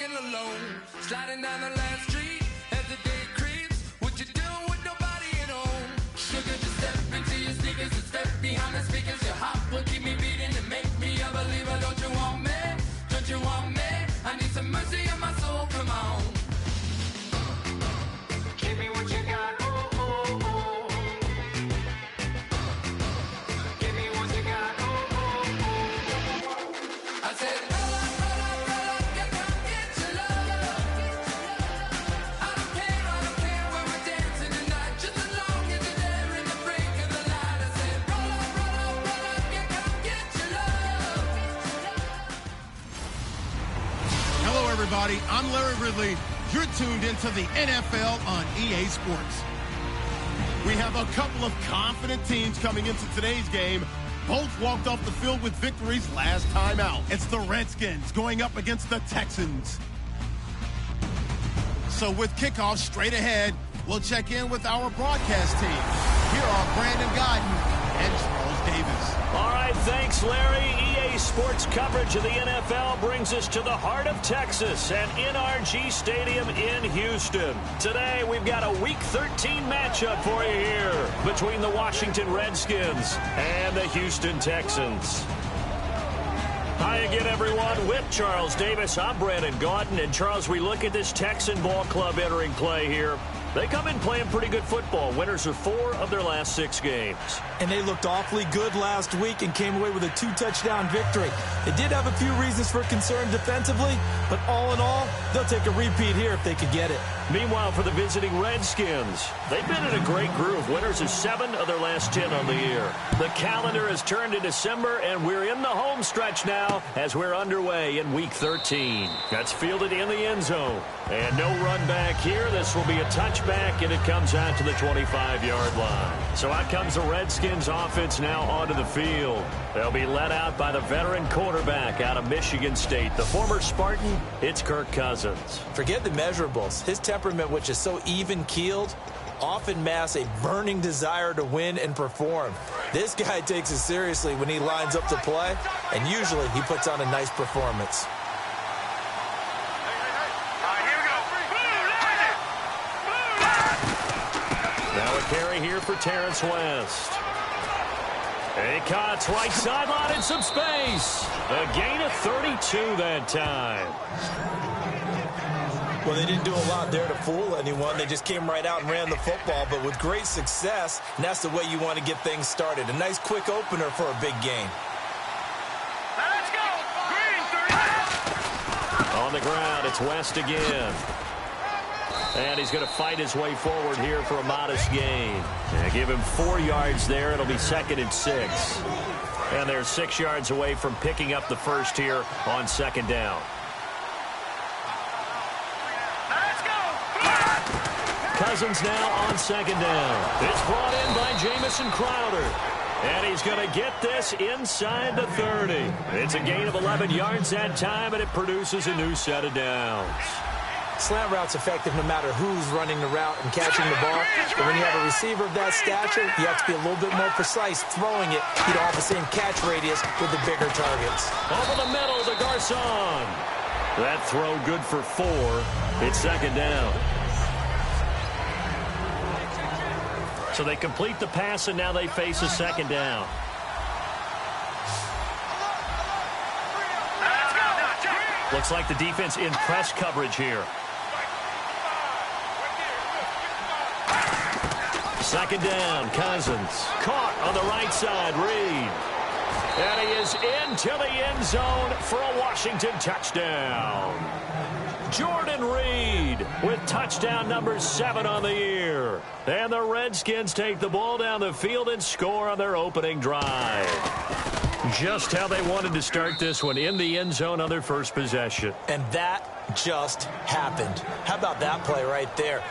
walking alone, sliding down the last street as the day creeps. What you doing with nobody at home? Sugar, just step into your sneakers and step behind the speakers. Your heart will keep me beating and make me a believer. Don't you want me? Don't you want me? I need some mercy in my soul. Come on. Give me what you got. Oh, oh, oh. Give me what you got. Oh, oh, oh. I said, roll up, yeah, come get your love. I don't care where we're dancing tonight, just as long as you're there in the break of the light. I said, roll up, yeah, come get your love. Hello, everybody. I'm Larry Ridley. You're tuned into the NFL on EA Sports. We have a couple of confident teams coming into today's game. Both walked off the field with victories last time out. It's the Redskins going up against the Texans. So with kickoff straight ahead, we'll check in with our broadcast team. Here are Brandon Godden and Charles Davis. All right, thanks, Larry. EA Sports coverage of the NFL brings us to the heart of Texas at NRG Stadium in Houston. Today, we've got a Week 13 matchup for you here between the Washington Redskins and the Houston Texans. Hi again, everyone. With Charles Davis, I'm Brandon Gaudin. And, Charles, we look at this Texan ball club entering play here. They come in playing pretty good football. Winners of 4 of their last 6 games. And they looked awfully good last week and came away with a 2-touchdown victory. They did have a few reasons for concern defensively, but all in all, they'll take a repeat here if they could get it. Meanwhile, for the visiting Redskins, they've been in a great groove. Winners of 7 of their last 10 on the year. The calendar has turned to December, and we're in the home stretch now as we're underway in Week 13. That's fielded in the end zone. And no run back here. This will be a touchback, and it comes out to the 25-yard line. So out comes the Redskins offense now onto the field. They'll be led out by the veteran quarterback out of Michigan State. The former Spartan, it's Kirk Cousins. Forget the measurables. His temperament, which is so even-keeled, often masks a burning desire to win and perform. This guy takes it seriously when he lines up to play, and usually he puts on a nice performance. Now a carry here for Terrence West. He cuts right sideline in some space. A gain of 32 that time. Well, they didn't do a lot there to fool anyone. They just came right out and ran the football, but with great success, and that's the way you want to get things started. A nice quick opener for a big game. Let's go! Green 3. On the ground, it's West again. And he's going to fight his way forward here for a modest gain. Give him 4 yards there. It'll be 2nd and 6. And they're 6 yards away from picking up the first here on 2nd down. Let's go! Cousins now on 2nd down. It's brought in by Jamison Crowder. And he's going to get this inside the 30. It's a gain of 11 yards that time, and it produces a new set of downs. Slant route's effective no matter who's running the route and catching the ball. But when you have a receiver of that stature, you have to be a little bit more precise throwing it. You don't have the same catch radius with the bigger targets. Over the middle to Garcon. That throw good for 4. It's 2nd down. So they complete the pass, and now they face a 2nd down. Looks like the defense in press coverage here. 2nd down, Cousins. Caught on the right side, Reed. And he is into the end zone for a Washington touchdown. Jordan Reed with touchdown number 7 on the year. And the Redskins take the ball down the field and score on their opening drive. Just how they wanted to start this one, in the end zone on their first possession. And that just happened. How about that play right there?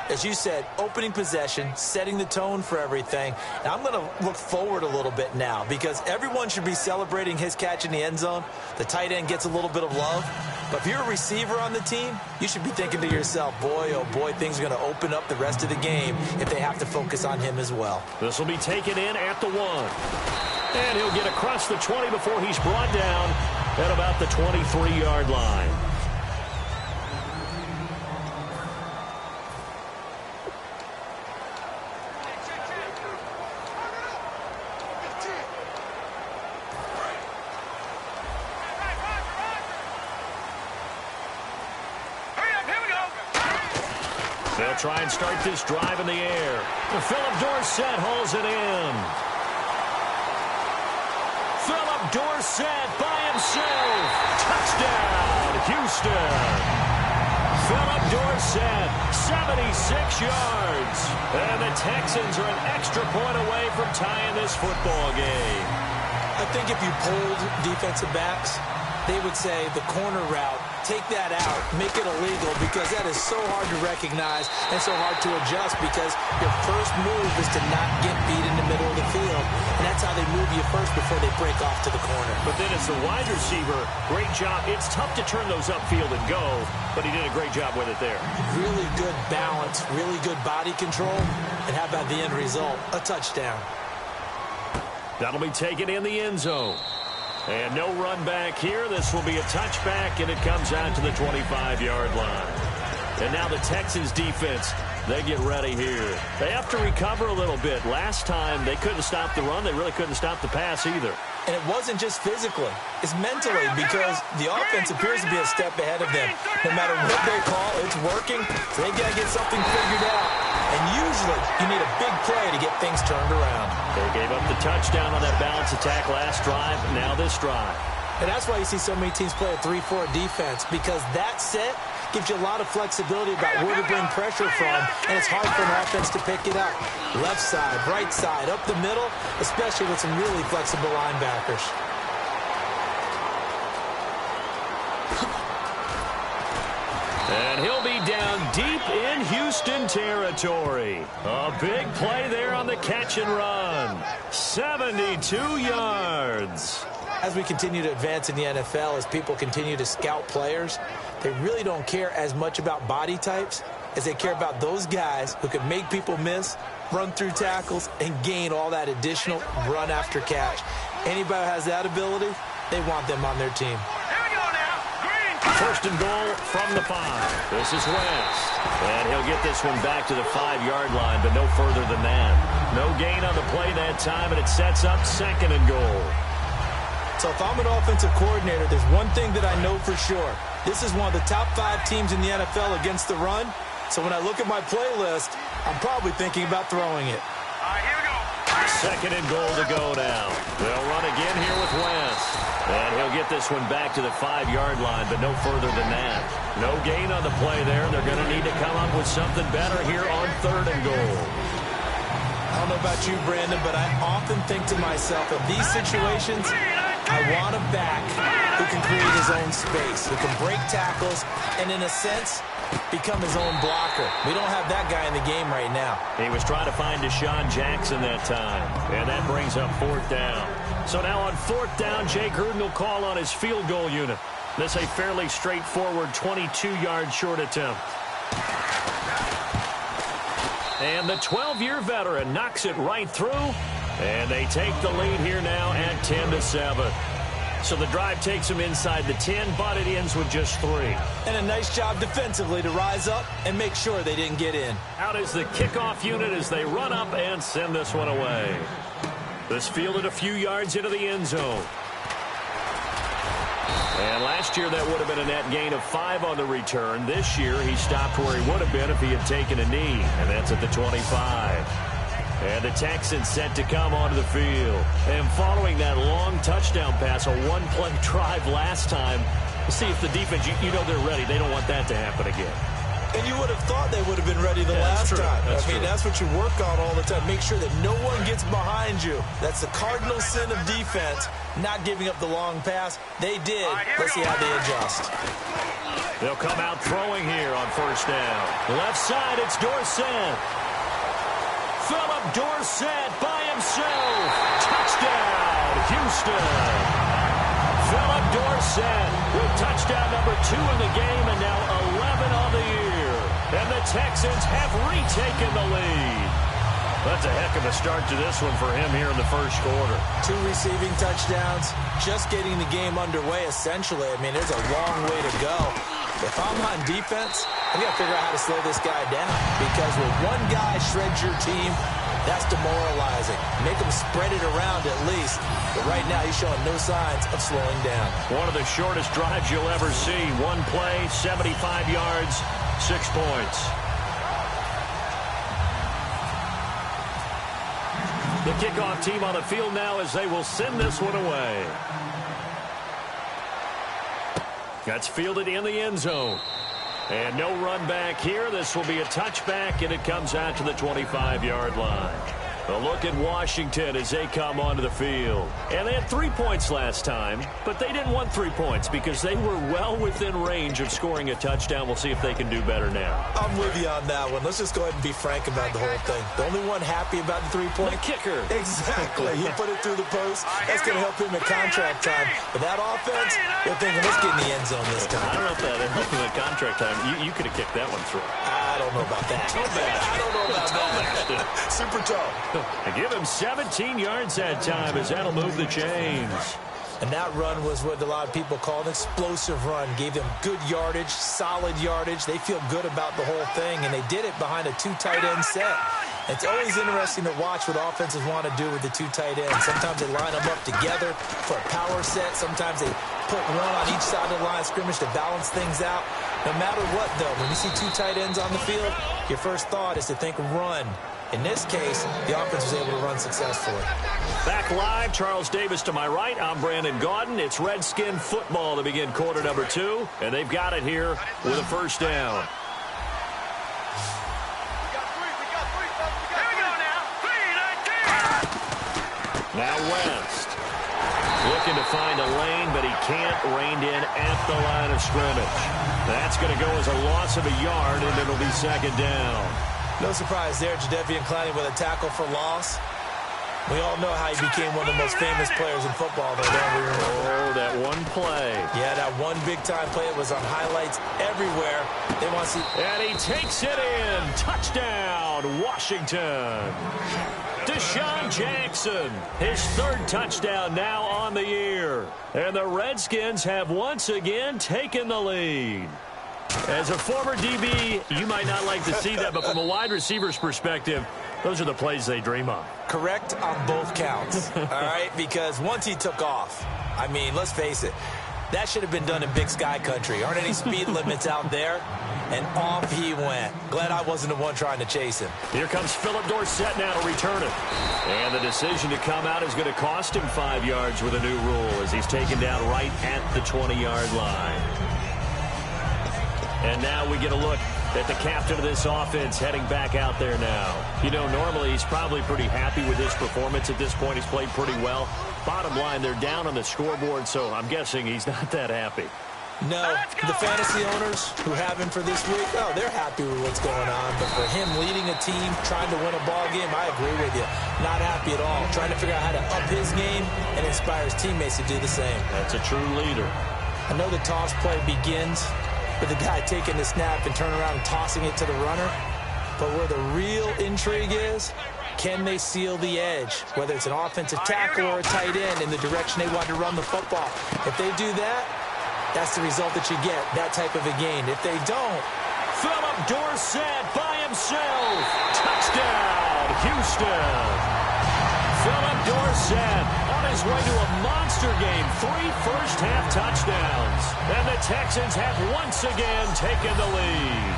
As you said, opening possession, setting the tone for everything. Now, I'm going to look forward a little bit now because everyone should be celebrating his catch in the end zone. The tight end gets a little bit of love. But if you're a receiver on the team, you should be thinking to yourself, boy, oh boy, things are going to open up the rest of the game if they have to focus on him as well. This will be taken in at the 1. And he'll get across the 20 before he's brought down at about the 23-yard line. They'll try and start this drive in the air. Philip Dorsett hauls it in. Philip Dorsett by himself. Touchdown, Houston. Philip Dorsett, 76 yards. And the Texans are an extra point away from tying this football game. I think if you polled defensive backs, they would say the corner route, take that out, make it illegal, because that is so hard to recognize and so hard to adjust, because your first move is to not get beat in the middle of the field. And that's how they move you first before they break off to the corner. But then as the wide receiver, great job. It's tough to turn those upfield and go, but he did a great job with it there. Really good balance, really good body control, and how about the end result? A touchdown. That'll be taken in the end zone. And no run back here. This will be a touchback, and it comes out to the 25-yard line. And now the Texans defense, they get ready here. They have to recover a little bit. Last time, they couldn't stop the run. They really couldn't stop the pass either. And it wasn't just physically. It's mentally, because the offense appears to be a step ahead of them. No matter what they call, it's working. So they got to get something figured out. And usually, you need a big play to get things turned around. They gave up the touchdown on that balance attack last drive. Now this drive. And that's why you see so many teams play a 3-4 defense, because that set gives you a lot of flexibility about where to bring pressure from, and it's hard for an offense to pick it up. Left side, right side, up the middle, especially with some really flexible linebackers. And he'll be down deep in Houston territory. A big play there on the catch and run. 72 yards. As we continue to advance in the NFL, as people continue to scout players, they really don't care as much about body types as they care about those guys who can make people miss, run through tackles, and gain all that additional run after catch. Anybody who has that ability, they want them on their team. Here we go now. Green. First and goal from the 5. This is West. And he'll get this one back to the 5-yard line, but no further than that. No gain on the play that time, and it sets up second and goal. So if I'm an offensive coordinator, there's one thing that I know for sure. This is one of the top 5 teams in the NFL against the run. So when I look at my playlist, I'm probably thinking about throwing it. All right, here we go. Second and goal to go now. They'll run again here with West. And he'll get this one back to the 5-yard line, but no further than that. No gain on the play there. They're going to need to come up with something better here on third and goal. I don't know about you, Brandon, but I often think to myself, in these situations, I want a back who can create his own space, who can break tackles, and in a sense, become his own blocker. We don't have that guy in the game right now. He was trying to find Deshaun Jackson that time, and that brings up 4th down. So now on 4th down, Jay Gruden will call on his field goal unit. This a fairly straightforward 22-yard short attempt. And the 12-year veteran knocks it right through, and they take the lead here now at 10-7. So the drive takes them inside the 10, but it ends with just 3. And a nice job defensively to rise up and make sure they didn't get in. Out is the kickoff unit as they run up and send this one away. This fielded a few yards into the end zone. And last year that would have been a net gain of 5 on the return. This year he stopped where he would have been if he had taken a knee, and that's at the 25. And the Texans set to come onto the field. And following that long touchdown pass, a one-play drive last time, see if the defense, you know they're ready. They don't want that to happen again. And you would have thought they would have been ready the last time. That's what you work on all the time. Make sure that no one gets behind you. That's the cardinal sin of defense, not giving up the long pass. They did. Let's see how they adjust. They'll come out throwing here on first down. Left side, it's Dorsett. Philip Dorsett by himself. Touchdown, Houston. Philip Dorsett with touchdown number 2 in the game, and now 11 on the year. And the Texans have retaken the lead. That's a heck of a start to this one for him here in the first quarter. 2 receiving touchdowns, just getting the game underway, essentially. I mean, there's a long way to go. If I'm on defense, I've got to figure out how to slow this guy down. Because when one guy shreds your team, that's demoralizing. Make him spread it around at least. But right now, he's showing no signs of slowing down. One of the shortest drives you'll ever see. One play, 75 yards, 6 points. The kickoff team on the field now as they will send this one away. That's fielded in the end zone. And no run back here. This will be a touchback, and it comes out to the 25-yard line. A look at Washington as they come onto the field. And they had 3 points last time, but they didn't want 3 points because they were well within range of scoring a touchdown. We'll see if they can do better now. I'm with you on that one. Let's just go ahead and be frank about the whole thing. The only one happy about the 3-point? The kicker. Exactly. He put it through the post. That's going to help him at contract time. But that offense, they're thinking, let's get in the end zone this time. I don't know if that helped him at contract time. You could have kicked that one through. I don't know about that. I don't know about that. Super toe. And give him 17 yards that time as that'll move the chains. And that run was what a lot of people call an explosive run. Gave them good yardage, solid yardage. They feel good about the whole thing, and they did it behind a 2 tight end set. It's always interesting to watch what offenses want to do with the 2 tight ends. Sometimes they line them up together for a power set. Sometimes they put one on each side of the line of scrimmage to balance things out. No matter what, though, when you see 2 tight ends on the field, your first thought is to think run. In this case, the offense was able to run successfully. Back live, Charles Davis to my right. I'm Brandon Gaudin. It's Redskin football to begin quarter number 2, and they've got it here with a first down. Now West. Looking to find a lane, but he can't rein in at the line of scrimmage. That's going to go as a loss of a yard, and it'll be second down. No surprise there, Jadeveon Clowney with a tackle for loss. We all know how he became one of the most famous players in football, though, don't we remember? Oh, that one play. Yeah, that one big-time play. It was on highlights everywhere. They want to see... And he takes it in. Touchdown, Washington. Deshaun Jackson, his 3rd touchdown now on the year. And the Redskins have once again taken the lead. As a former DB, you might not like to see that, but from a wide receiver's perspective, those are the plays they dream of. Correct on both counts, all right? Because once he took off, I mean, let's face it, that should have been done in Big Sky country. Aren't any speed limits out there? And off he went. Glad I wasn't the one trying to chase him. Here comes Philip Dorsett now to return it. And the decision to come out is going to cost him 5 yards with a new rule as he's taken down right at the 20-yard line. And now we get a look at the captain of this offense heading back out there now. You know, normally he's probably pretty happy with his performance at this point. He's played pretty well. Bottom line, they're down on the scoreboard, so I'm guessing he's not that happy. No, the fantasy owners who have him for this week, oh, they're happy with what's going on. But for him leading a team, trying to win a ball game, I agree with you. Not happy at all. Trying to figure out how to up his game and inspire his teammates to do the same. That's a true leader. I know the toss play begins with the guy taking the snap and turning around and tossing it to the runner. But where the real intrigue is, can they seal the edge? Whether it's an offensive tackle or a tight end in the direction they want to run the football. If they do that, that's the result that you get, that type of a gain. If they don't, Philip Dorsett by himself. Touchdown, Houston. Philip Dorsett on his way to a monster game. 3 first-half touchdowns. And the Texans have once again taken the lead.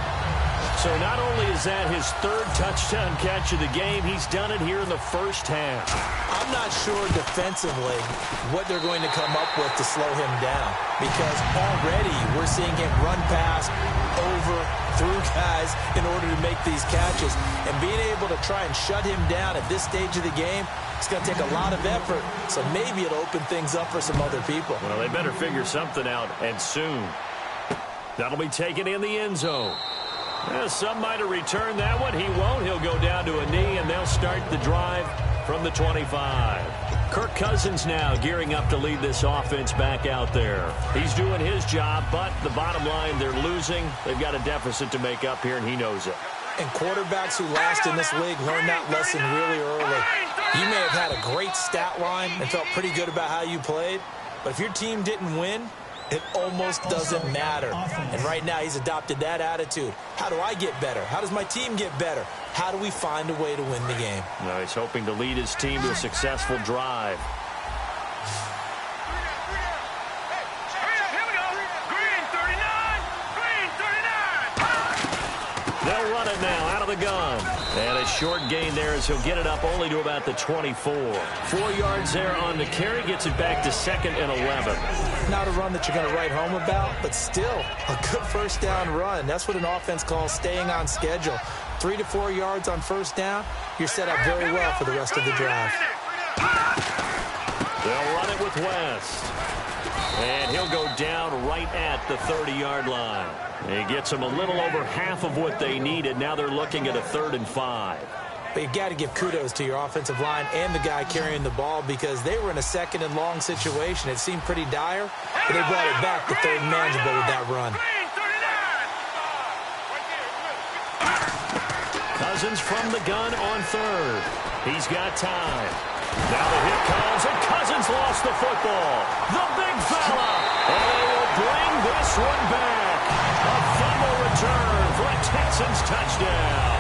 So not only is that his 3rd touchdown catch of the game, he's done it here in the first half. I'm not sure defensively what they're going to come up with to slow him down, because already we're seeing him run past, over, through guys in order to make these catches. And being able to try and shut him down at this stage of the game, it's going to take a lot of effort. So maybe it'll open things up for some other people. Well, they better figure something out, and soon. That'll be taken in the end zone. Some might have returned that one. He won't. He'll go down to a knee, and they'll start the drive from the 25. Kirk Cousins now gearing up to lead this offense back out there. He's doing his job, but the bottom line, they're losing. They've got a deficit to make up here, and he knows it. And quarterbacks who last in this league learn that lesson really early. You may have had a great stat line and felt pretty good about how you played, but if your team didn't win, it almost doesn't matter. And right now, he's adopted that attitude. How do I get better? How does my team get better? How do we find a way to win the game? No, he's hoping to lead his team to a successful drive. They'll run it now out of the gun. And a short gain there as he'll get it up only to about the 24. 4 yards there on the carry. Gets it back to 2nd and 11. Not a run that you're going to write home about, but still a good first down run. That's what an offense calls staying on schedule. 3 to 4 yards on first down. You're set up very well for the rest of the drive. They'll run it with West. And he'll go down right at the 30-yard line. He gets them a little over half of what they needed. Now they're looking at a 3rd and 5. But you've got to give kudos to your offensive line and the guy carrying the ball because they were in a 2nd and long situation. It seemed pretty dire, but they brought it back to 3rd and manageable with that run. Cousins from the gun on 3rd. He's got time. Now the hit comes, and Cousins lost the football. The big fella. And they will bring this one back. A fumble return for a Texans touchdown.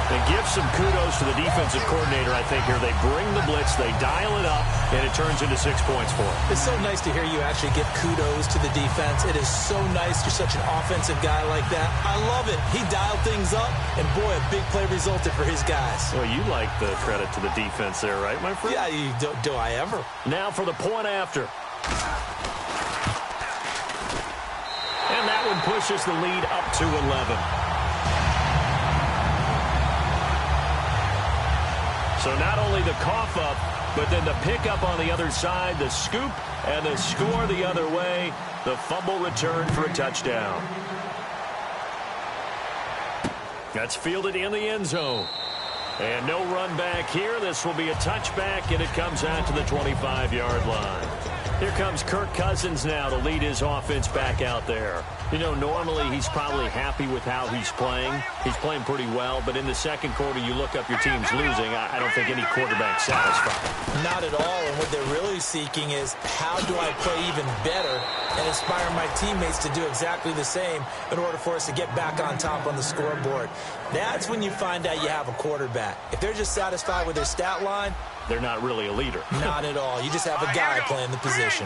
And give some kudos to the defensive coordinator, I think, here. They bring the blitz, they dial it up, and it turns into 6 points for them. It's so nice to hear you actually give kudos to the defense. It is so nice. You're such an offensive guy like that. I love it. He dialed things up, and boy, a big play resulted for his guys. Well, you like the credit to the defense there, right, my friend? Yeah, do I ever. Now for the point after. And that one pushes the lead up to 11. So not only the cough up, but then the pickup on the other side, the scoop, and the score the other way. The fumble return for a touchdown. That's fielded in the end zone. And no run back here. This will be a touchback, and it comes out to the 25-yard line. Here comes Kirk Cousins now to lead his offense back out there. You know, normally he's probably happy with how he's playing. He's playing pretty well, but in the second quarter, you look up your team's losing. I don't think any quarterback's satisfied. Not at all, and what they're really seeking is how do I play even better and inspire my teammates to do exactly the same in order for us to get back on top on the scoreboard. That's when you find out you have a quarterback. If they're just satisfied with their stat line, they're not really a leader. Not at all. You just have a guy playing the position.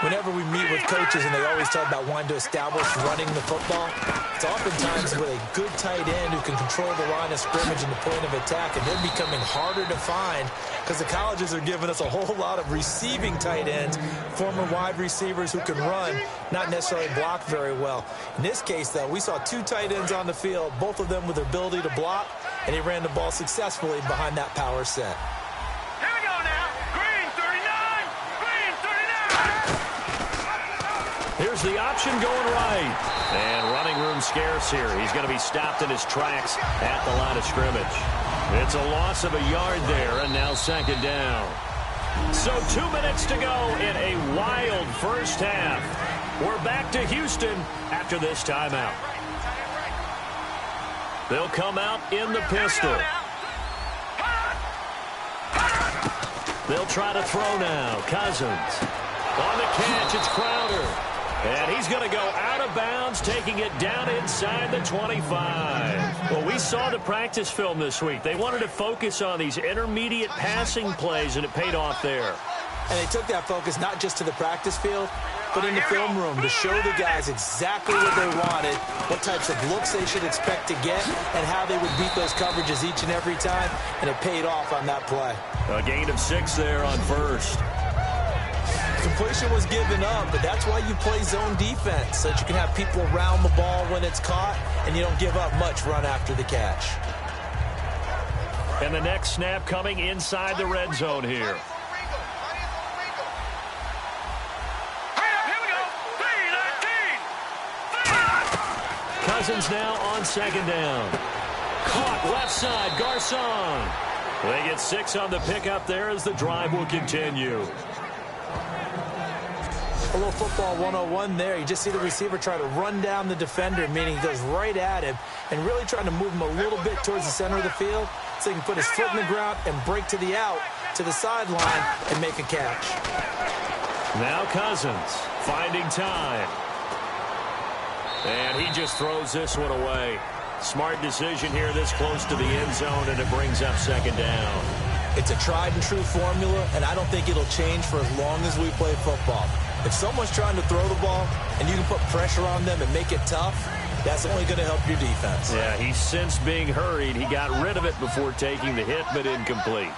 Whenever we meet with coaches and they always talk about wanting to establish running the football, it's oftentimes with a good tight end who can control the line of scrimmage and the point of attack, and they're becoming harder to find because the colleges are giving us a whole lot of receiving tight ends, former wide receivers who can run, not necessarily block very well. In this case, though, we saw 2 tight ends on the field, both of them with the ability to block, and he ran the ball successfully behind that power set. Here we go now. Green 39. Green 39. Here's the option going right. And running room scarce here. He's going to be stopped in his tracks at the line of scrimmage. It's a loss of a yard there, and now 2nd down. So 2 minutes to go in a wild first half. We're back to Houston after this timeout. They'll come out in the pistol. They'll try to throw now. Cousins. On the catch, it's Crowder. And he's going to go out of bounds, taking it down inside the 25. Well, we saw the practice film this week. They wanted to focus on these intermediate passing plays, and it paid off there. And they took that focus not just to the practice field, but in the film room to show the guys exactly what they wanted, what types of looks they should expect to get, and how they would beat those coverages each and every time, and it paid off on that play. A gain of 6 there on first. Completion was given up, but that's why you play zone defense, so that you can have people around the ball when it's caught, and you don't give up much run after the catch. And the next snap coming inside the red zone here. Cousins now on 2nd down. Caught left side, Garcon. They get 6 on the pickup there as the drive will continue. A little football 101 there. You just see the receiver try to run down the defender, meaning he goes right at him, and really trying to move him a little bit towards the center of the field so he can put his foot in the ground and break to the out, to the sideline, and make a catch. Now Cousins finding time. And he just throws this one away. Smart decision here this close to the end zone, and it brings up 2nd down. It's a tried and true formula, and I don't think it'll change for as long as we play football. If someone's trying to throw the ball and you can put pressure on them and make it tough, That's only going to help your defense. Yeah, he sensed being hurried. He got rid of it before taking the hit, but incomplete.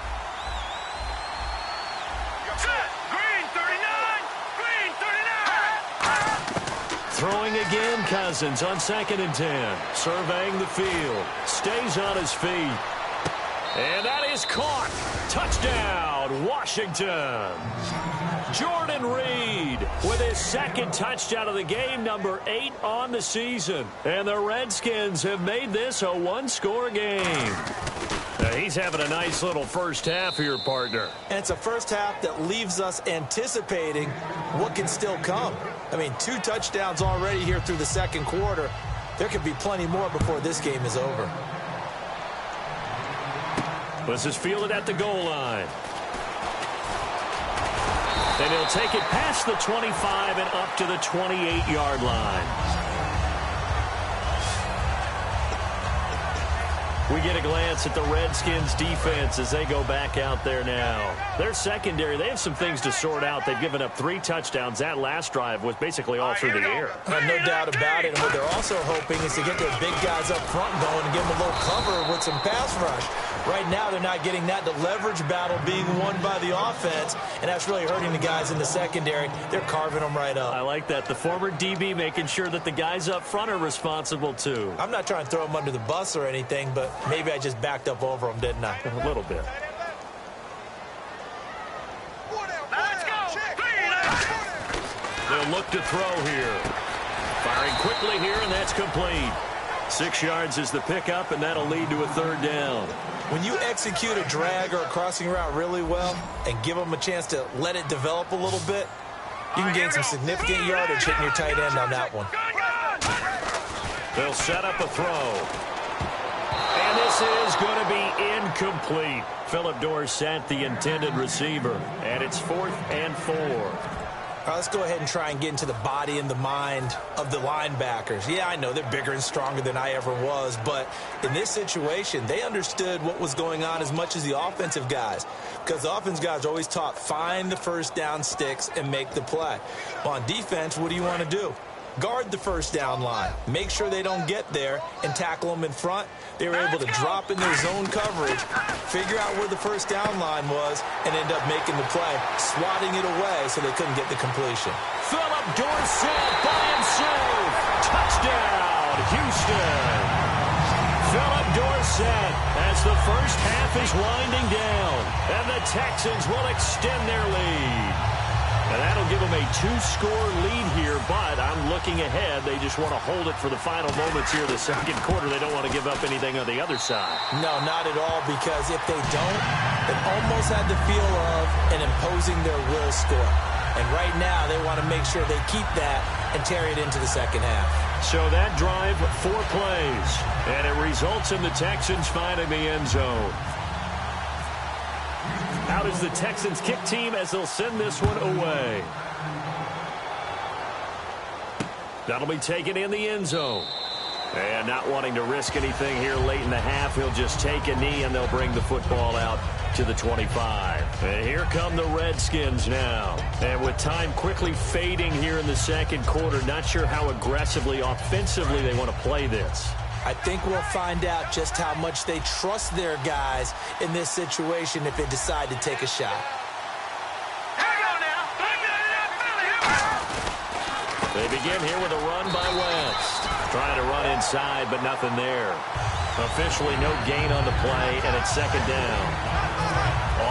Green 39! Green 39! Throwing again, Cousins on 2nd and 10. Surveying the field. Stays on his feet. And that is caught. Touchdown, Washington. Jordan Reed with his 2nd touchdown of the game, number 8 on the season. And the Redskins have made this a one-score game. He's having a nice little first half here, partner. And it's a first half that leaves us anticipating what can still come. I mean, 2 touchdowns already here through the second quarter. There could be plenty more before this game is over. This is fielded at the goal line. And he'll take it past the 25 and up to the 28-yard line. We get a glance at the Redskins defense as they go back out there now. Their secondary, they have some things to sort out. They've given up 3 touchdowns. That last drive was basically all through the air. No doubt about it. And what they're also hoping is to get their big guys up front going and give them a little cover with some pass rush. Right now, they're not getting that. The leverage battle being won by the offense, and that's really hurting the guys in the secondary. They're carving them right up. I like that. The former DB making sure that the guys up front are responsible, too. I'm not trying to throw them under the bus or anything, but maybe I just backed up over them, didn't I? A little bit. Let's go! They'll look to throw here. Firing quickly here, and that's complete. 6 yards is the pickup, and that'll lead to a 3rd down. When you execute a drag or a crossing route really well and give them a chance to let it develop a little bit, you can gain some significant yardage hitting your tight end on that one. They'll set up a throw. And this is going to be incomplete. Philip Dorsett, the intended receiver. And it's 4th and 4. All right, let's go ahead and try and get into the body and the mind of the linebackers. Yeah, I know they're bigger and stronger than I ever was, but in this situation, they understood what was going on as much as the offensive guys, because the offensive guys are always taught, find the first down sticks and make the play. Well, on defense, what do you want to do? Guard the first down line. Make sure they don't get there and tackle them in front. They were able to drop in their zone coverage, figure out where the first down line was, and end up making the play, swatting it away so they couldn't get the completion. Philip Dorsett by himself. Touchdown, Houston. Philip Dorsett as the first half is winding down, and the Texans will extend their lead. And that'll give them a 2-score lead here, but I'm looking ahead. They just want to hold it for the final moments here of the second quarter. They don't want to give up anything on the other side. No, not at all, because if they don't, it almost had the feel of an imposing their will score. And right now, they want to make sure they keep that and carry it into the second half. So that drive, 4 plays, and it results in the Texans finding the end zone. Out is the Texans kick team as they'll send this one away. That'll be taken in the end zone. And not wanting to risk anything here late in the half, he'll just take a knee and they'll bring the football out to the 25. And here come the Redskins now. And with time quickly fading here in the second quarter, not sure how aggressively, offensively they want to play this. I think we'll find out just how much they trust their guys in this situation if they decide to take a shot. They begin here with a run by West. Trying to run inside, but nothing there. Officially no gain on the play, and it's 2nd down.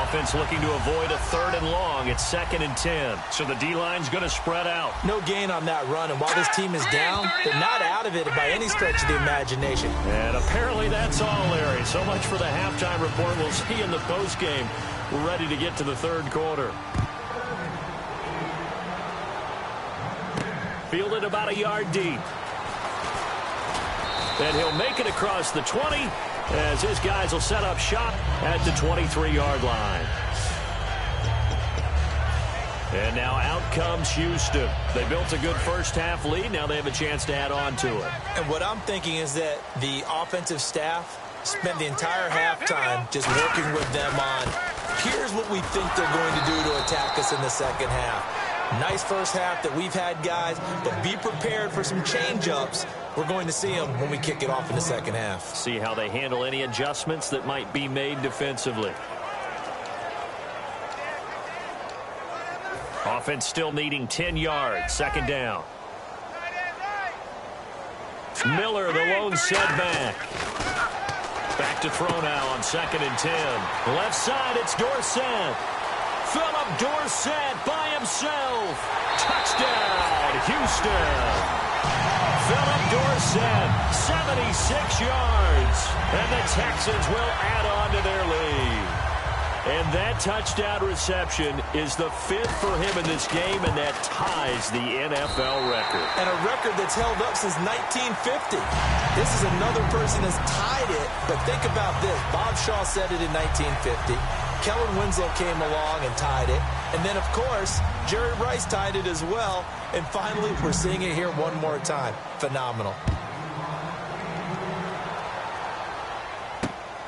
Offense looking to avoid a 3rd and long. It's 2nd and 10. So the D-line's going to spread out. No gain on that run, and while this team is down, they're not out of it by any stretch of the imagination. And apparently that's all, Larry. So much for the halftime report. We'll see you in the postgame. We're ready to get to the 3rd quarter. Fielded about a yard deep. And he'll make it across the 20 as his guys will set up shop at the 23-yard line. And now out comes Houston. They built a good first half lead. Now they have a chance to add on to it. And what I'm thinking is that the offensive staff spent the entire halftime just working with them on, here's what we think they're going to do to attack us in the second half. Nice first half that we've had, guys, but be prepared for some change-ups we're going to see them when we kick it off in the second half. See how they handle any adjustments that might be made defensively. Offense still needing 10 yards. Second down. Miller, the lone setback. Back to throw now on 2nd and 10. Left side, it's Dorsett. Philip Dorsett by himself. Touchdown, Houston. Philip Dorsett, 76 yards. And the Texans will add on to their lead. And that touchdown reception is the 5th for him in this game, and that ties the NFL record. And a record that's held up since 1950. This is another person that's tied it, but think about this. Bob Shaw said it in 1950. Kellen Winslow came along and tied it. And then, of course, Jerry Rice tied it as well. And finally, we're seeing it here one more time. Phenomenal.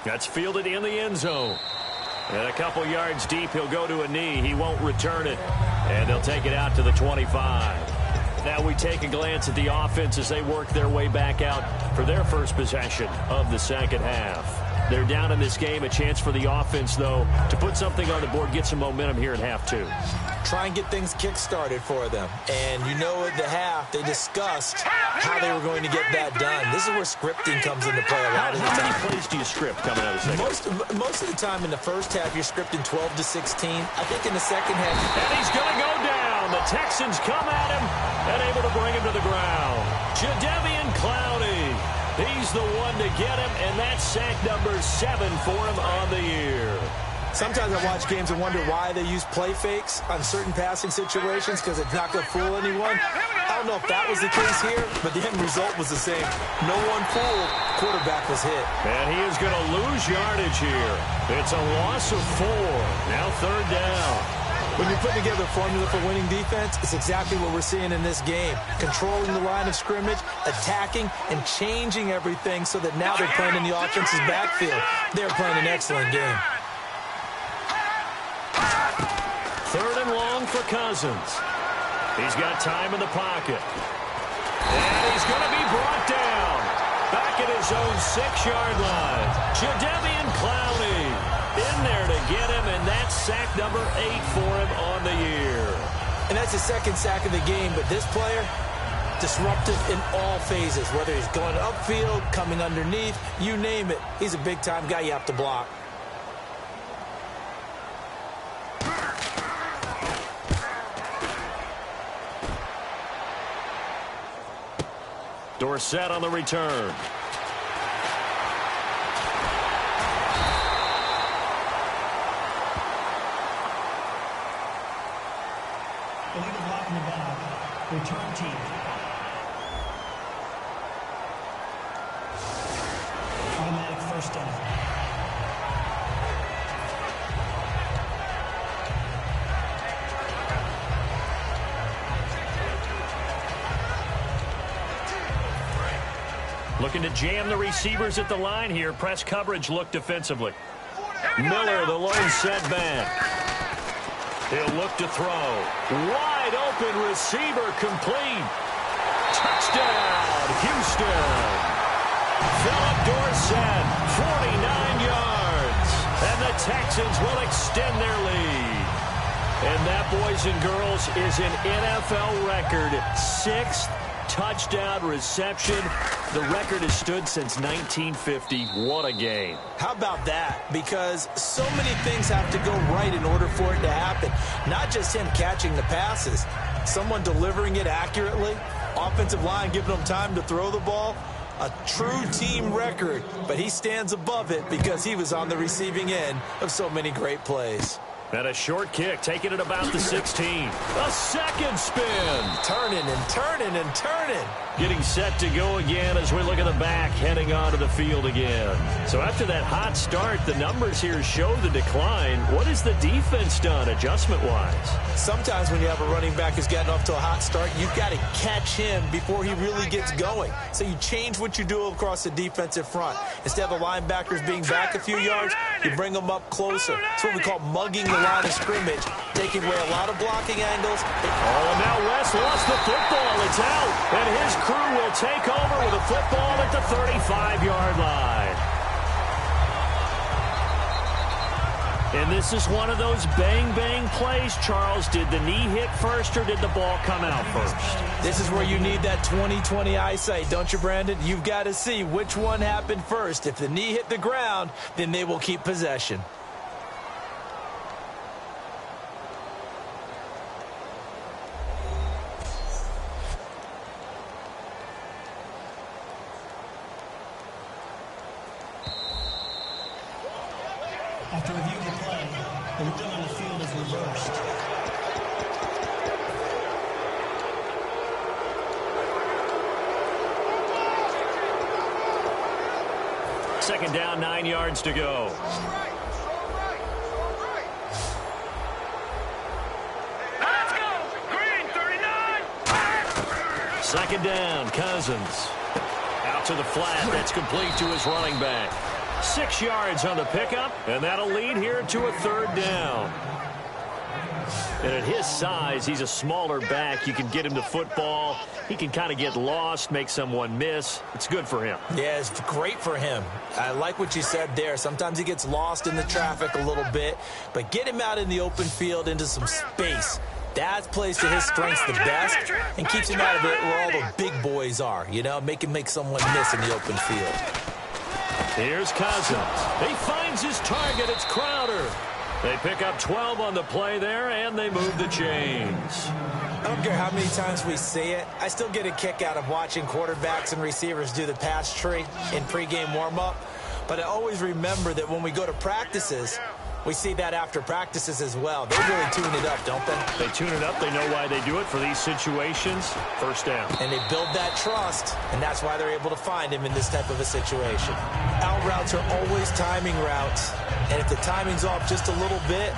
That's fielded in the end zone. And a couple yards deep, he'll go to a knee. He won't return it. And they'll take it out to the 25. Now we take a glance at the offense as they work their way back out for their first possession of the second half. They're down in this game. A chance for the offense, though, to put something on the board, get some momentum here in half two. Try and get things kick-started for them. And you know at the half, they discussed how they were going to get that done. This is where scripting comes into play a lot of the time. How many plays do you script coming out of the second? Most of the time in the first half, you're scripting 12 to 16. I think in the second half. And he's going to go down. The Texans come at him and able to bring him to the ground. Jadeveon Clowney. He's the one to get him, and that's sack number 7 for him on the year. Sometimes I watch games and wonder why they use play fakes on certain passing situations because it's not going to fool anyone. I don't know if that was the case here, but the end result was the same. No one fooled. Quarterback was hit. And he is going to lose yardage here. It's a loss of 4. Now 3rd down. When you're putting together a formula for winning defense, it's exactly what we're seeing in this game. Controlling the line of scrimmage, attacking, and changing everything so that now they're playing in the offense's backfield. They're playing an excellent game. 3rd and long for Cousins. He's got time in the pocket. And he's going to be brought down. Back at his own 6-yard line. Jadeveon Clowney in there to get him, and that's sack number 8 for him on the year. And that's his 2nd sack of the game, but this player, disruptive in all phases, whether he's going upfield, coming underneath, you name it. He's a big-time guy you have to block. Dorsett on the return. Illegal block in the back. Return team. Automatic 1st down. Looking to jam the receivers at the line here. Press coverage look defensively. Miller, the lone setback. He'll look to throw. Wide open receiver complete. Touchdown, Houston. Philip Dorsett, 49 yards. And the Texans will extend their lead. And that, boys and girls, is an NFL record 6th touchdown reception. The record has stood since 1950. What a game. How about that? Because so many things have to go right in order for it to happen. Not just him catching the passes. Someone delivering it accurately. Offensive line giving him time to throw the ball. A true team record. But he stands above it because he was on the receiving end of so many great plays. And a short kick, taking it about the 16. A second spin. Turning and turning and turning. Getting set to go again as we look at the back, heading onto the field again. So after that hot start, the numbers here show the decline. What has the defense done adjustment-wise? Sometimes when you have a running back who's gotten off to a hot start, you've got to catch him before he really gets going. So you change what you do across the defensive front. Instead of the linebackers being back a few yards, you bring them up closer. It's what we call mugging the line of scrimmage, taking away a lot of blocking angles. Oh, and now West lost the football. It's out. And his crew will take over with a football at the 35-yard line. And this is one of those bang-bang plays, Charles. Did the knee hit first or did the ball come out first? This is where you need that 20/20 eyesight, don't you, Brandon? You've got to see which one happened first. If the knee hit the ground, then they will keep possession. After review of the play, the ruling on the field is reversed. Second down, 9 yards to go. Let's go! Green, 39! Second down, Cousins. Out to the flat. That's complete to his running back. 6 yards on the pickup, and that'll lead here to a third down. And at his size, he's a smaller back. You can get him to football. He can kind of get lost, make someone miss. It's good for him. Yeah, it's great for him. I like what you said there. Sometimes he gets lost in the traffic a little bit, but get him out in the open field into some space. That plays to his strengths the best and keeps him out of it where all the big boys are, you know, make him make someone miss in the open field. Here's Cousins. He finds his target. It's Crowder. They pick up 12 on the play there, and they move the chains. I don't care how many times we see it. I still get a kick out of watching quarterbacks and receivers do the pass tree in pregame warm-up. But I always remember that when we go to practices, we see that after practices as well. They really tune it up, don't they? They tune it up. They know why they do it for these situations. First down. And they build that trust, and that's why they're able to find him in this type of a situation. Out routes are always timing routes, and if the timing's off just a little bit,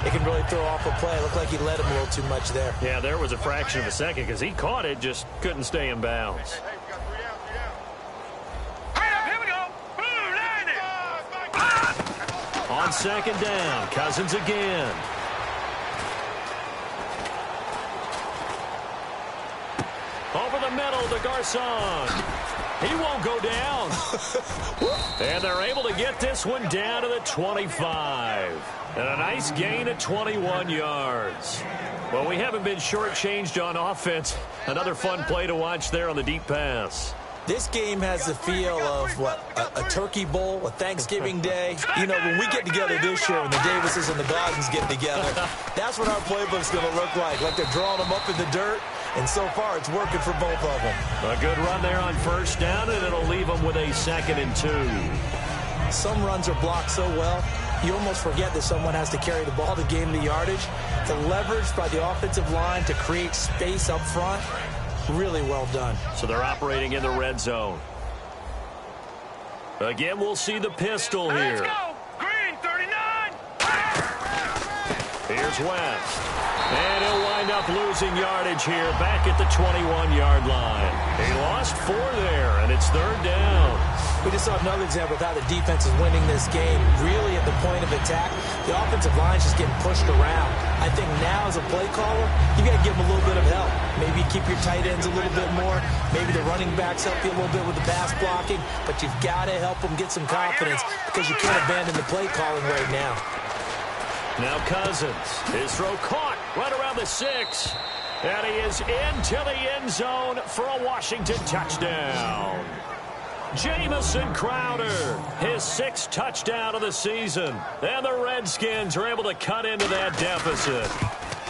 it can really throw off a play. It looked like he led him a little too much there. Yeah, there was a fraction of a second because he caught it, just couldn't stay in bounds. Here we go! Blue, line it! On second down, Cousins again. Over the middle to Garcon. He won't go down. And they're able to get this one down to the 25. And a nice gain of 21 yards. Well, we haven't been shortchanged on offense. Another fun play to watch there on the deep pass. This game has the feel of, what, a turkey bowl, a Thanksgiving day. You know, when we get together this year, when the Davises and the Goggins get together, that's what our playbook's going to look like they're drawing them up in the dirt, and so far it's working for both of them. A good run there on first down, and it'll leave them with a 2nd and 2. Some runs are blocked so well, you almost forget that someone has to carry the ball to gain the yardage. The leverage by the offensive line to create space up front, really well done. So they're operating in the red zone. Again, we'll see the pistol Let's here. go! Green, 39! Here's West. And he'll wind up losing yardage here back at the 21-yard line. He lost 4 there, and it's third down. We just saw another example of how the defense is winning this game. Really at the point of attack, the offensive line's just getting pushed around. I think now as a play caller, you got to give them a little bit of help. Maybe keep your tight ends a little bit more. Maybe the running backs help you a little bit with the pass blocking. But you've got to help them get some confidence because you can't abandon the play calling right now. Now Cousins. His throw caught right around the 6. And he is into the end zone for a Washington touchdown. Jamison Crowder, his 6th touchdown of the season. And the Redskins are able to cut into that deficit.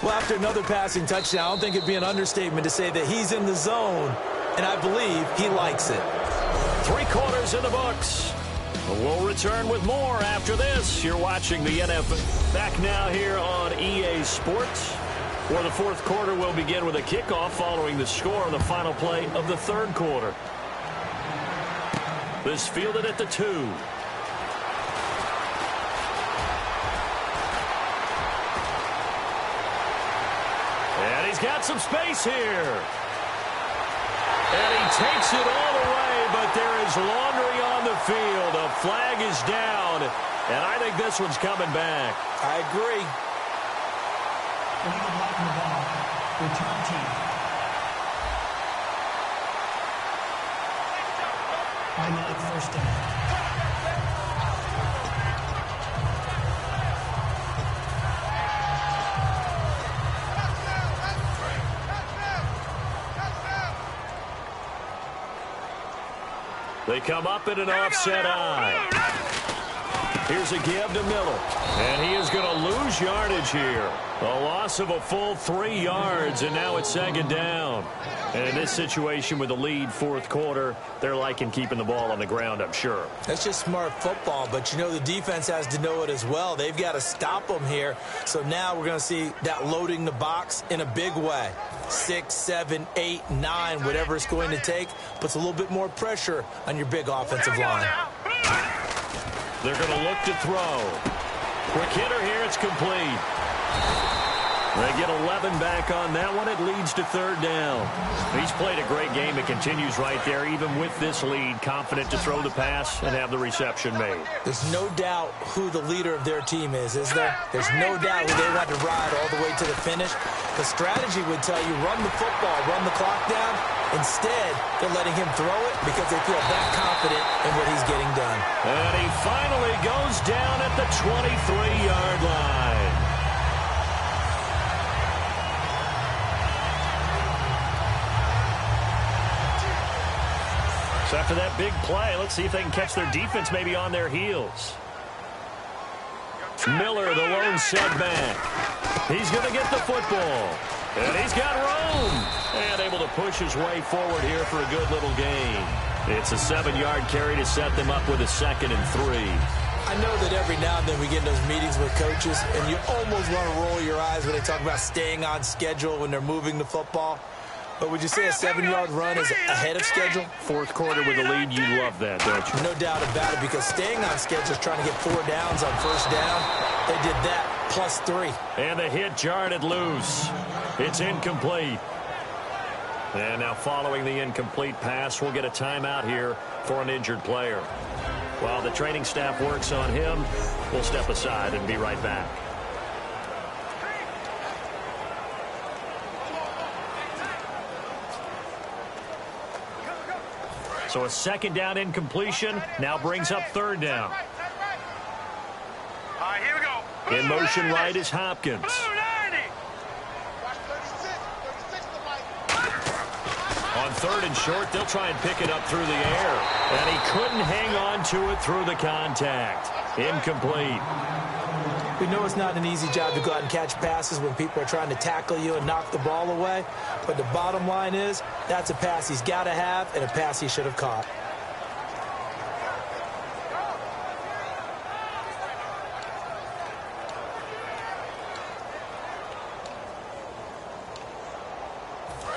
Well, after another passing touchdown, I don't think it'd be an understatement to say that he's in the zone, and I believe he likes it. 3 quarters in the books. We'll return with more after this. You're watching the NFL. Back now here on EA Sports, where the 4th quarter will begin with a kickoff following the score on the final play of the 3rd quarter. This fielded at the 2. And he's got some space here. And he takes it all the way, but there is laundry on the field. A flag is down, and I think this one's coming back. I agree. Illegal blocking the ball. Return team. Automatic first down. They come up in an offset eye. Here's a give to Miller. And he is going to lose yardage here. A loss of a full 3 yards, and now it's second down. And in this situation with the lead fourth quarter, they're liking keeping the ball on the ground, I'm sure. That's just smart football, but you know the defense has to know it as well. They've got to stop them here. So now we're going to see that loading the box in a big way. 6, 7, 8, 9, whatever it's going to take, puts a little bit more pressure on your big offensive line. They're going to look to throw. Quick hitter here, it's complete. They get 11 back on that one. It leads to third down. He's played a great game. It continues right there, even with this lead, confident to throw the pass and have the reception made. There's no doubt who the leader of their team is there? There's no doubt who they want to ride all the way to the finish. The strategy would tell you run the football, run the clock down. Instead, they're letting him throw it because they feel that confident in what he's getting done. And he finally goes down at the 23-yard line. So after that big play, let's see if they can catch their defense maybe on their heels. Miller, the lone setback. He's going to get the football. And he's got room. And able to push his way forward here for a good little gain. It's a 7-yard carry to set them up with a 2nd and 3. I know that every now and then we get in those meetings with coaches, and you almost want to roll your eyes when they talk about staying on schedule when they're moving the football. But would you say a 7-yard run is ahead of schedule? Fourth quarter with a lead, you love that, don't you? No doubt about it, because staying on schedule is trying to get 4 downs on first down. They did that plus 3. And the hit jarred it loose. It's incomplete. And now following the incomplete pass, we'll get a timeout here for an injured player. While the training staff works on him, we'll step aside and be right back. So a 2nd down incompletion now brings up 3rd down. All right, here we go. In motion right is Hopkins. On 3rd and short, they'll try and pick it up through the air. And he couldn't hang on to it through the contact. Incomplete. We know it's not an easy job to go out and catch passes when people are trying to tackle you and knock the ball away. But the bottom line is, that's a pass he's got to have and a pass he should have caught.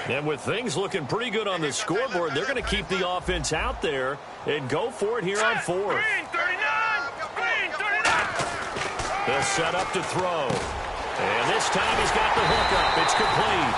And with things looking pretty good on the scoreboard, they're going to keep the offense out there and go for it here on 4th. Green 39! Green 39! They'll set up to throw. And this time he's got the hookup. It's complete.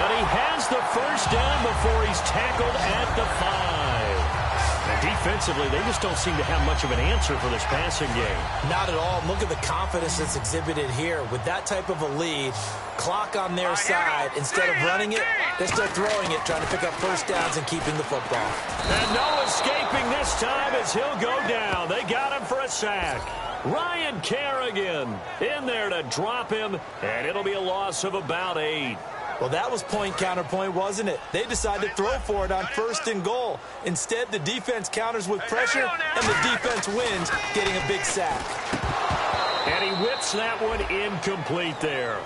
And he has the first down before he's tackled at the 5. And defensively, they just don't seem to have much of an answer for this passing game. Not at all. Look at the confidence that's exhibited here. With that type of a lead, clock on their side, instead of running it, they're still throwing it, trying to pick up first downs and keeping the football. And no escaping this time as he'll go down. They got him for a sack. Ryan Kerrigan in there to drop him, and it'll be a loss of about 8. Well, that was point counterpoint, wasn't it? They decided to throw for it on 1st and goal. Instead, the defense counters with pressure, and the defense wins, getting a big sack. And he whips that one incomplete there.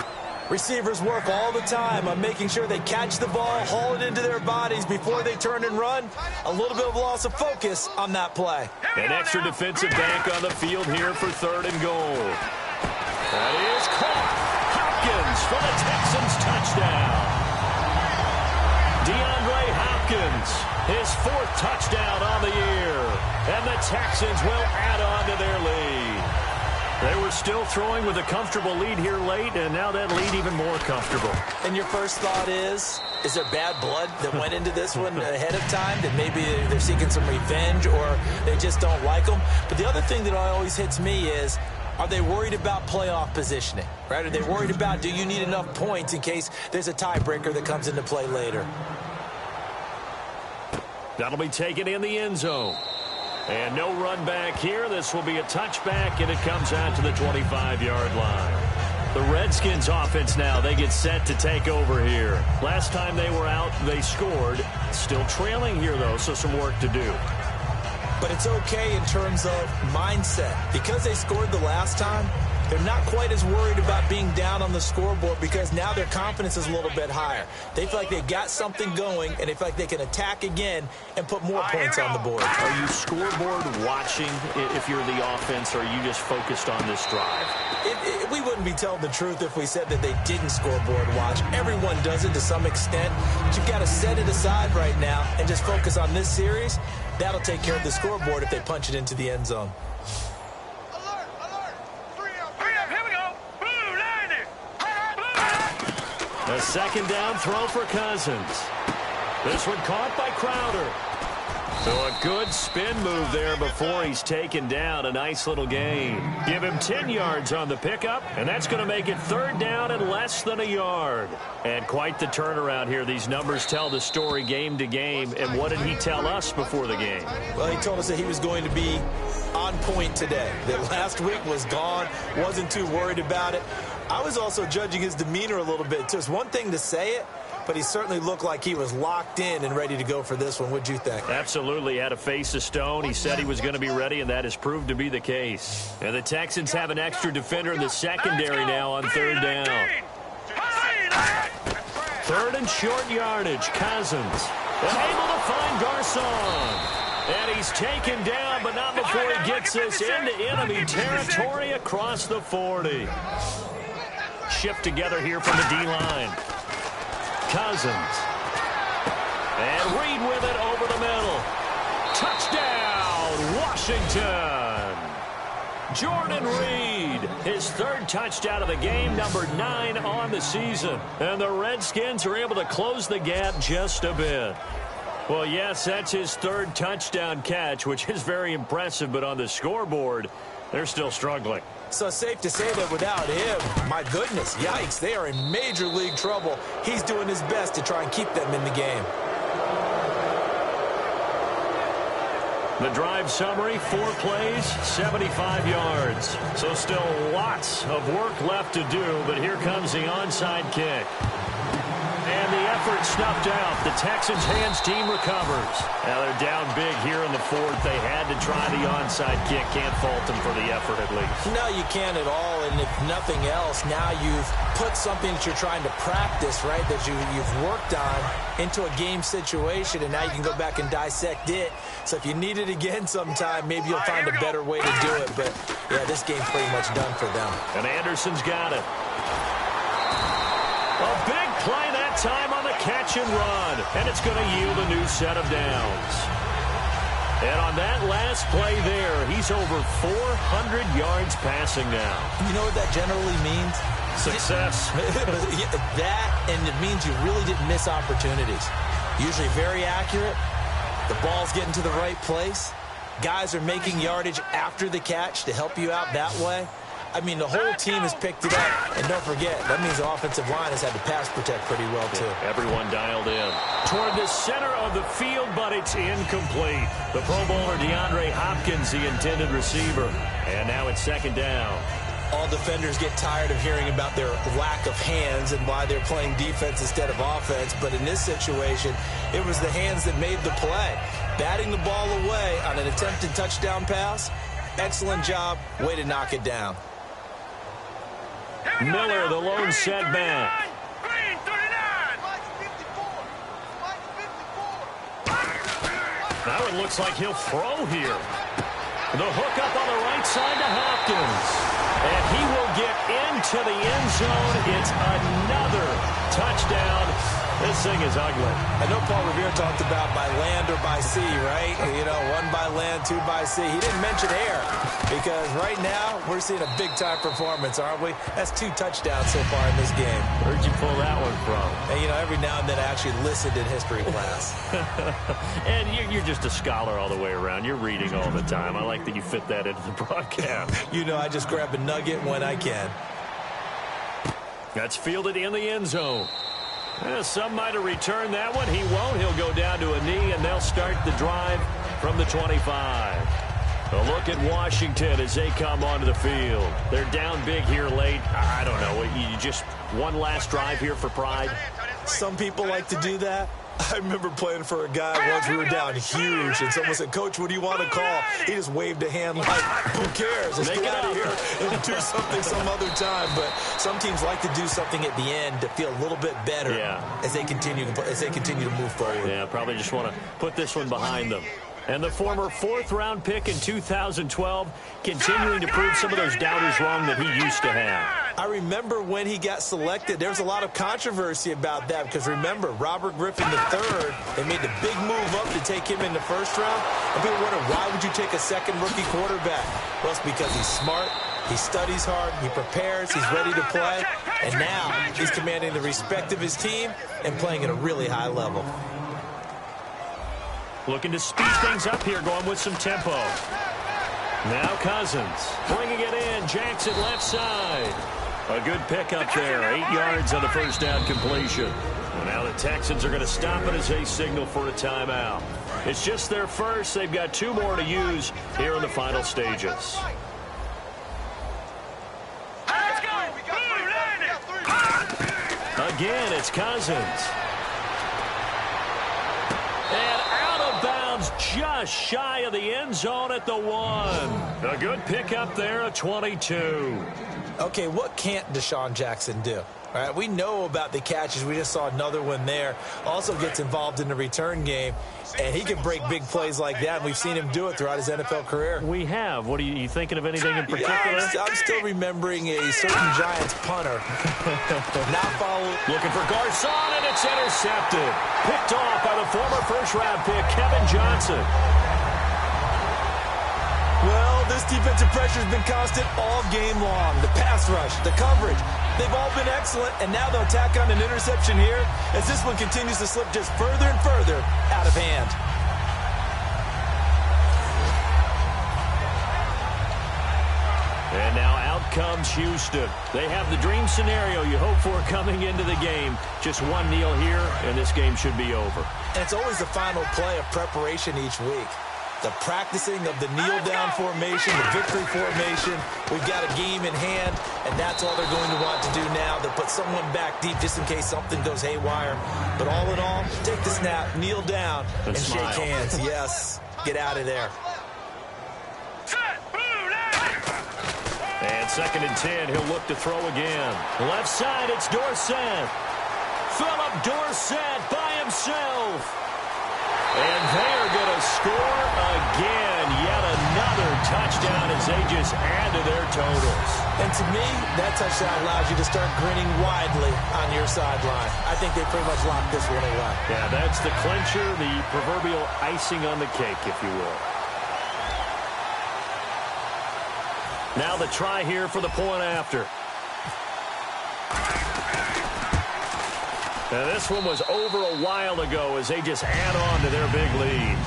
Receivers work all the time on making sure they catch the ball, haul it into their bodies before they turn and run. A little bit of loss of focus on that play. An extra defensive back on the field here for 3rd and goal. That is caught. Hopkins for the Texans touchdown. DeAndre Hopkins, his 4th touchdown on the year. And the Texans will add on to their lead. They were still throwing with a comfortable lead here late, and now that lead even more comfortable. And your first thought is there bad blood that went into this one ahead of time, that maybe they're seeking some revenge or they just don't like them? But the other thing that always hits me is, Are they worried about playoff positioning, right? Are they worried about, do you need enough points in case there's a tiebreaker that comes into play later? That'll be taken in the end zone. And no run back here. This will be a touchback, and it comes out to the 25-yard line. The Redskins offense now, they get set to take over here. Last time they were out, they scored. Still trailing here, though, so some work to do. But it's okay in terms of mindset. Because they scored the last time, they're not quite as worried about being down on the scoreboard because now their confidence is a little bit higher. They feel like they've got something going, and they feel like they can attack again and put more points on the board. Are you scoreboard watching if you're the offense, or are you just focused on this drive? We wouldn't be telling the truth if we said that they didn't scoreboard watch. Everyone does it to some extent, but you've got to set it aside right now and just focus on this series. That'll take care of the scoreboard if they punch it into the end zone. A second down throw for Cousins. This one caught by Crowder. So a good spin move there before he's taken down. A nice little gain. Give him 10 yards on the pickup, and that's going to make it third down and less than a yard. And quite the turnaround here. These numbers tell the story game to game. And what did he tell us before the game? Well, he told us that he was going to be on point today. That last week was gone, wasn't too worried about it. I was also judging his demeanor a little bit, too. It's one thing to say it, but he certainly looked like he was locked in and ready to go for this one. What'd you think? Absolutely. Had a face of stone. He said he was going to be ready, and that has proved to be the case. And the Texans have an extra defender in the secondary now on third down. Third and short yardage. Cousins unable to find Garcon. And he's taken down, but not before he gets us into enemy territory across the 40. Shift together here from the D-line. Cousins. And Reed with it over the middle. Touchdown, Washington. Jordan Reed, his third touchdown of the game, number 9 on the season. And the Redskins are able to close the gap just a bit. Well, yes, that's his third touchdown catch, which is very impressive, but on the scoreboard, they're still struggling. So safe to say that without him, my goodness, yikes, they are in major league trouble. He's doing his best to try and keep them in the game. The drive summary, 4 plays, 75 yards. So still lots of work left to do, but here comes the onside kick. And the effort snuffed out. The Texans' hands team recovers. Now they're down big here in the fourth. They had to try the onside kick. Can't fault them for the effort at least. No, you can't at all. And if nothing else, now you've put something that you're trying to practice, right, that you've worked on into a game situation, and now you can go back and dissect it. So if you need it again sometime, maybe you'll find a better way to do it. But, yeah, this game's pretty much done for them. And Anderson's got it. A big play that time on the catch and run. And it's going to yield a new set of downs. And on that last play there, he's over 400 yards passing now. You know what that generally means? Success. That, and it means you really didn't miss opportunities. Usually very accurate. The ball's getting to the right place. Guys are making yardage after the catch to help you out that way. I mean, the whole team has picked it up. And don't forget, that means the offensive line has had to pass protect pretty well, too. Everyone dialed in. Toward the center of the field, but it's incomplete. The Pro Bowler DeAndre Hopkins, the intended receiver. And now it's second down. All defenders get tired of hearing about their lack of hands and why they're playing defense instead of offense. But in this situation, it was the hands that made the play. Batting the ball away on an attempted touchdown pass, excellent job. Way to knock it down. Miller, the lone setback. Now it looks like he'll throw here. The hook up on the right side to Hopkins. And he will get into the end zone. It's another touchdown This thing is ugly. I know Paul Revere talked about by land or by sea, right? You know, one by land, two by sea. He didn't mention air because right now we're seeing a big-time performance, aren't we? That's 2 touchdowns so far in this game. Where'd you pull that one from? And, you know, every now and then I actually listened in history class. And you're just a scholar all the way around. You're reading all the time. I like that you fit that into the broadcast. You know, I just grab a nugget when I can. That's fielded in the end zone. Some might have returned that one. He won't. He'll go down to a knee, and they'll start the drive from the 25. A look at Washington as they come onto the field. They're down big here late. I don't know. You just one last drive here for pride? Some people like to do that. I remember playing for a guy once. We were down huge, and someone said, "Coach, what do you want to call?" He just waved a hand like, "Who cares? Let's get out of here and do something some other time." But some teams like to do something at the end to feel a little bit better as they continue to move forward. Yeah, probably just want to put this one behind them. And the former 4th-round pick in 2012 continuing to prove some of those doubters wrong that he used to have. I remember when he got selected, there was a lot of controversy about that because remember, Robert Griffin III, they made the big move up to take him in the 1st round. And people wonder, why would you take a second rookie quarterback? Well, it's because he's smart, he studies hard, he prepares, he's ready to play. And now he's commanding the respect of his team and playing at a really high level. Looking to speed things up here, going with some tempo. Now Cousins, bringing it in. Jackson left side. A good pickup there. 8 yards on the 1st down completion. And now the Texans are going to stop it as they signal for a timeout. It's just their first. They've got 2 more to use here in the final stages. Again, it's Cousins. And out of bounds, just shy of the end zone at the 1. A good pickup there, a 22. Okay, what can't Deshaun Jackson do? All right, we know about the catches. We just saw another one there. Also gets involved in the return game, and he can break big plays like that. And we've seen him do it throughout his NFL career. We have. What are you thinking of anything in particular? Yeah, I'm still remembering a certain Giants punter. Now follow. Looking for Garcon, and it's intercepted. Picked off by the former 1st-round pick, Kevin Johnson. Well, this defensive pressure has been constant all game long. The pass rush, the coverage, they've all been excellent, and now they'll tack on an interception here as this one continues to slip just further and further out of hand. And now out comes Houston. They have the dream scenario you hope for coming into the game. Just one kneel here, and this game should be over. And it's always the final play of preparation each week. The practicing of the kneel-down formation, the victory formation. We've got a game in hand, and that's all they're going to want to do now. They'll put someone back deep just in case something goes haywire. But all in all, take the snap, kneel down, and shake hands. Yes, get out of there. And 2nd and 10, he'll look to throw again. Left side, it's Dorsett. Philip Dorsett by himself. And they're going to score again. Yet another touchdown as they just add to their totals. And to me, that touchdown allows you to start grinning widely on your sideline. I think they pretty much locked this one away. Yeah, that's the clincher, the proverbial icing on the cake, if you will. Now the try here for the point after. Now this one was over a while ago as they just add on to their big lead.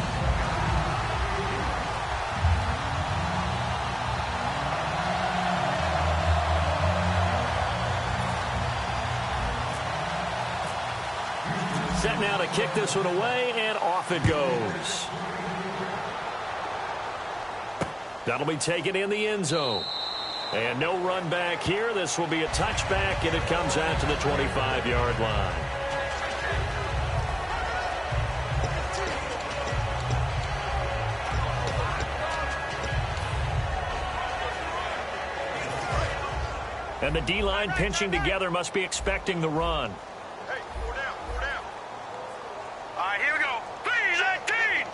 Set now to kick this one away, and off it goes. That'll be taken in the end zone. And no run back here. This will be a touchback, and it comes out to the 25-yard line. And the D-line pinching together must be expecting the run. Hey, 4 down, 4 down. All right, here we go. 3-19.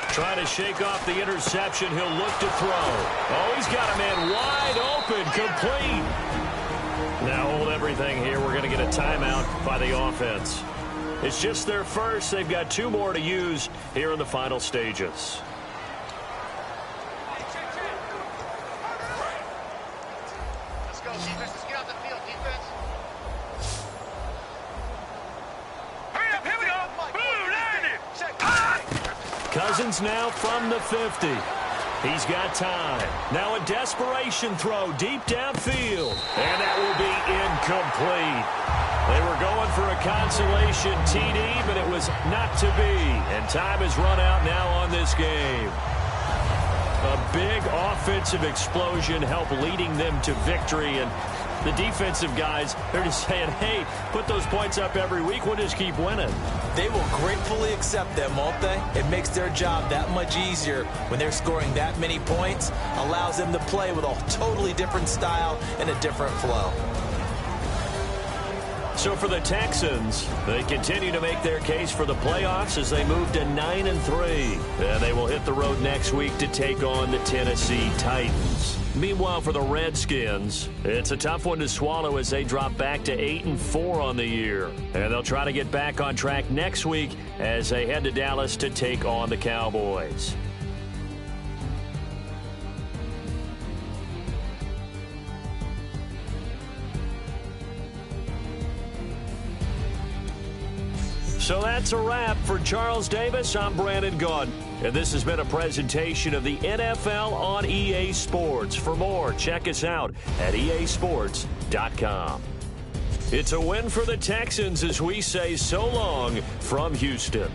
3-19. Trying to shake off the interception. He'll look to throw. Oh, he's got a man wide open, complete. Now hold that everything here, we're going to get a timeout by the offense. It's just their first. They've got 2 more to use here in the final stages. Let's go, defense. Let's get out the field, defense. Hurry up, here we go. Blue, 90. Cousins now from the 50. He's got time. Now a desperation throw deep downfield. And that will be incomplete. They were going for a consolation TD, but it was not to be. And time has run out now on this game. A big offensive explosion helped leading them to victory. And the defensive guys, they're just saying, hey, put those points up every week. We'll just keep winning. They will gratefully accept them, won't they? It makes their job that much easier when they're scoring that many points. Allows them to play with a totally different style and a different flow. So for the Texans, they continue to make their case for the playoffs as they move to 9-3. And they will hit the road next week to take on the Tennessee Titans. Meanwhile, for the Redskins, it's a tough one to swallow as they drop back to 8-4 on the year. And they'll try to get back on track next week as they head to Dallas to take on the Cowboys. So that's a wrap. For Charles Davis, I'm Brandon Gaudin. And this has been a presentation of the NFL on EA Sports. For more, check us out at easports.com. It's a win for the Texans as we say so long from Houston.